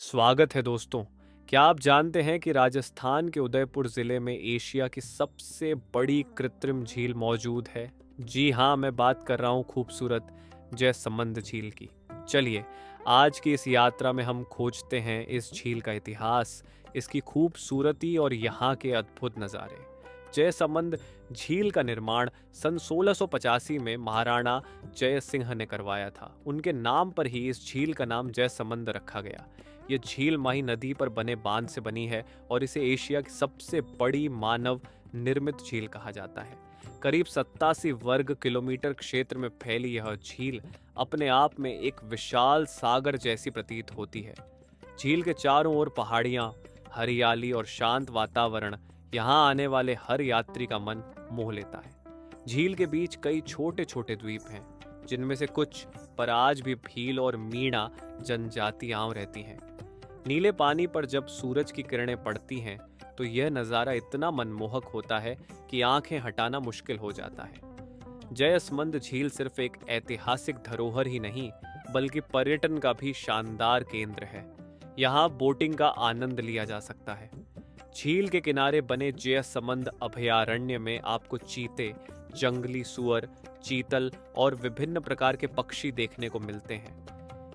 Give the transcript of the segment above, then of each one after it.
स्वागत है दोस्तों। क्या आप जानते हैं कि राजस्थान के उदयपुर ज़िले में एशिया की सबसे बड़ी कृत्रिम झील मौजूद है? जी हाँ, मैं बात कर रहा हूँ खूबसूरत जयसमंद झील की। चलिए, आज की इस यात्रा में हम खोजते हैं इस झील का इतिहास, इसकी खूबसूरती और यहाँ के अद्भुत नज़ारे। जयसमंद झील का निर्माण सन 1685 में महाराणा जय सिंह ने करवाया था। उनके नाम पर ही इस झील का नाम जयसमंद रखा गया। ये झील माही नदी पर बने बांध से बनी है और इसे एशिया की सबसे बड़ी मानव निर्मित झील कहा जाता है। करीब 87 वर्ग किलोमीटर क्षेत्र में फैली यह झील अपने आप में एक विशाल सागर जैसी प्रतीत होती है। झील के चारों ओर पहाड़ियां, हरियाली और शांत वातावरण यहाँ आने वाले हर यात्री का मन मोह लेता है। झील के बीच कई छोटे छोटे द्वीप हैं, जिनमें से कुछ पर आज भी भील और मीणा जनजातियां रहती हैं। नीले पानी पर जब सूरज की किरणें पड़ती हैं तो यह नज़ारा इतना मनमोहक होता है कि आंखें हटाना मुश्किल हो जाता है। जयसमंद झील सिर्फ एक ऐतिहासिक धरोहर ही नहीं, बल्कि पर्यटन का भी शानदार केंद्र है। यहाँ बोटिंग का आनंद लिया जा सकता है। झील के किनारे बने जयसमंद अभयारण्य में आपको चीते, जंगली सुअर, चीतल और विभिन्न प्रकार के पक्षी देखने को मिलते हैं।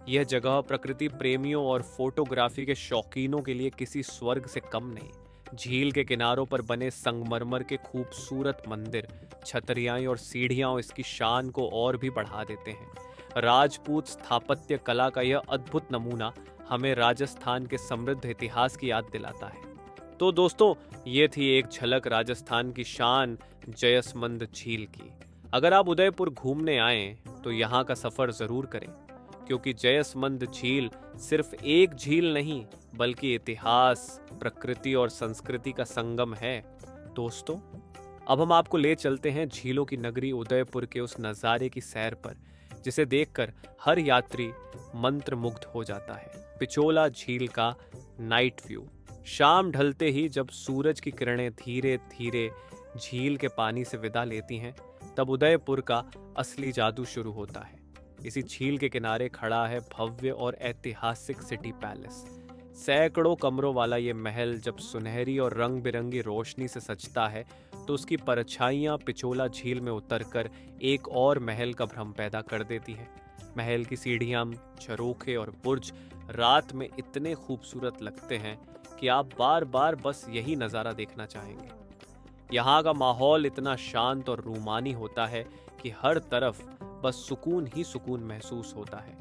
यह जगह प्रकृति प्रेमियों और फोटोग्राफी के शौकीनों के लिए किसी स्वर्ग से कम नहीं। झील के किनारों पर बने संगमरमर के खूबसूरत मंदिर, छतरियां और सीढ़ियां इसकी शान को और भी बढ़ा देते हैं। राजपूत स्थापत्य कला का यह अद्भुत नमूना हमें राजस्थान के समृद्ध इतिहास की याद दिलाता है। तो दोस्तों, ये थी एक झलक राजस्थान की शान जयसमंद झील की। अगर आप उदयपुर घूमने आएं तो यहाँ का सफर जरूर करें, क्योंकि जयसमंद झील सिर्फ एक झील नहीं, बल्कि इतिहास, प्रकृति और संस्कृति का संगम है। दोस्तों, अब हम आपको ले चलते हैं झीलों की नगरी उदयपुर के उस नज़ारे की सैर पर, जिसे देखकर हर यात्री मंत्रमुग्ध हो जाता है। पिचोला झील का नाइट व्यू। शाम ढलते ही जब सूरज की किरणें धीरे धीरे झील के पानी से विदा लेती हैं, तब उदयपुर का असली जादू शुरू होता है। इसी झील के किनारे खड़ा है भव्य और ऐतिहासिक सिटी पैलेस। सैकड़ों कमरों वाला ये महल जब सुनहरी और रंग बिरंगी रोशनी से सजता है तो उसकी परछाइयाँ पिचोला झील में उतरकर एक और महल का भ्रम पैदा कर देती है। महल की सीढ़ियाँ, झरोखे और बुर्ज रात में इतने खूबसूरत लगते हैं कि आप बार बार बस यही नज़ारा देखना चाहेंगे। यहाँ का माहौल इतना शांत और रूमानी होता है कि हर तरफ बस सुकून ही सुकून महसूस होता है।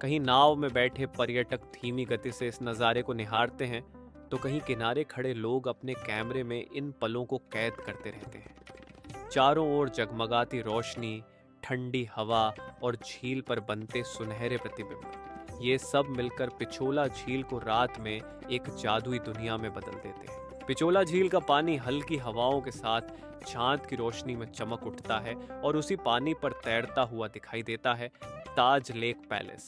कहीं नाव में बैठे पर्यटक धीमी गति से इस नज़ारे को निहारते हैं, तो कहीं किनारे खड़े लोग अपने कैमरे में इन पलों को कैद करते रहते हैं। चारों ओर जगमगाती रोशनी, ठंडी हवा और झील पर बनते सुनहरे प्रतिबिंब, ये सब मिलकर पिचोला झील को रात में एक जादुई दुनिया में बदल देते हैं। पिचोला झील का पानी हल्की हवाओं के साथ चांद की रोशनी में चमक उठता है और उसी पानी पर तैरता हुआ दिखाई देता है ताज लेक पैलेस।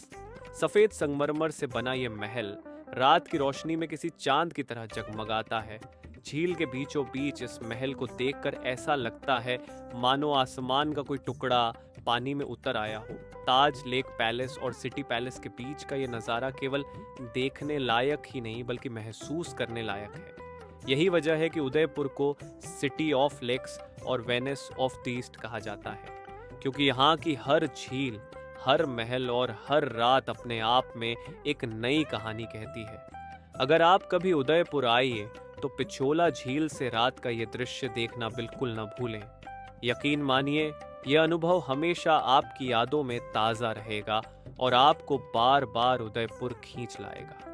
सफेद संगमरमर से बना ये महल रात की रोशनी में किसी चांद की तरह जगमगाता है। झील के बीचों बीच इस महल को देखकर ऐसा लगता है मानो आसमान का कोई टुकड़ा पानी में उतर आया हो। ताज लेक पैलेस और सिटी पैलेस के बीच का ये नज़ारा केवल देखने लायक ही नहीं, बल्कि महसूस करने लायक है। यही वजह है कि उदयपुर को सिटी ऑफ लेक्स और वेनिस ऑफ द ईस्ट कहा जाता है, क्योंकि यहाँ की हर झील, हर महल और हर रात अपने आप में एक नई कहानी कहती है। अगर आप कभी उदयपुर आइए तो पिचोला झील से रात का ये दृश्य देखना बिल्कुल न भूलें। यकीन मानिए, यह अनुभव हमेशा आपकी यादों में ताज़ा रहेगा और आपको बार बार उदयपुर खींच लाएगा।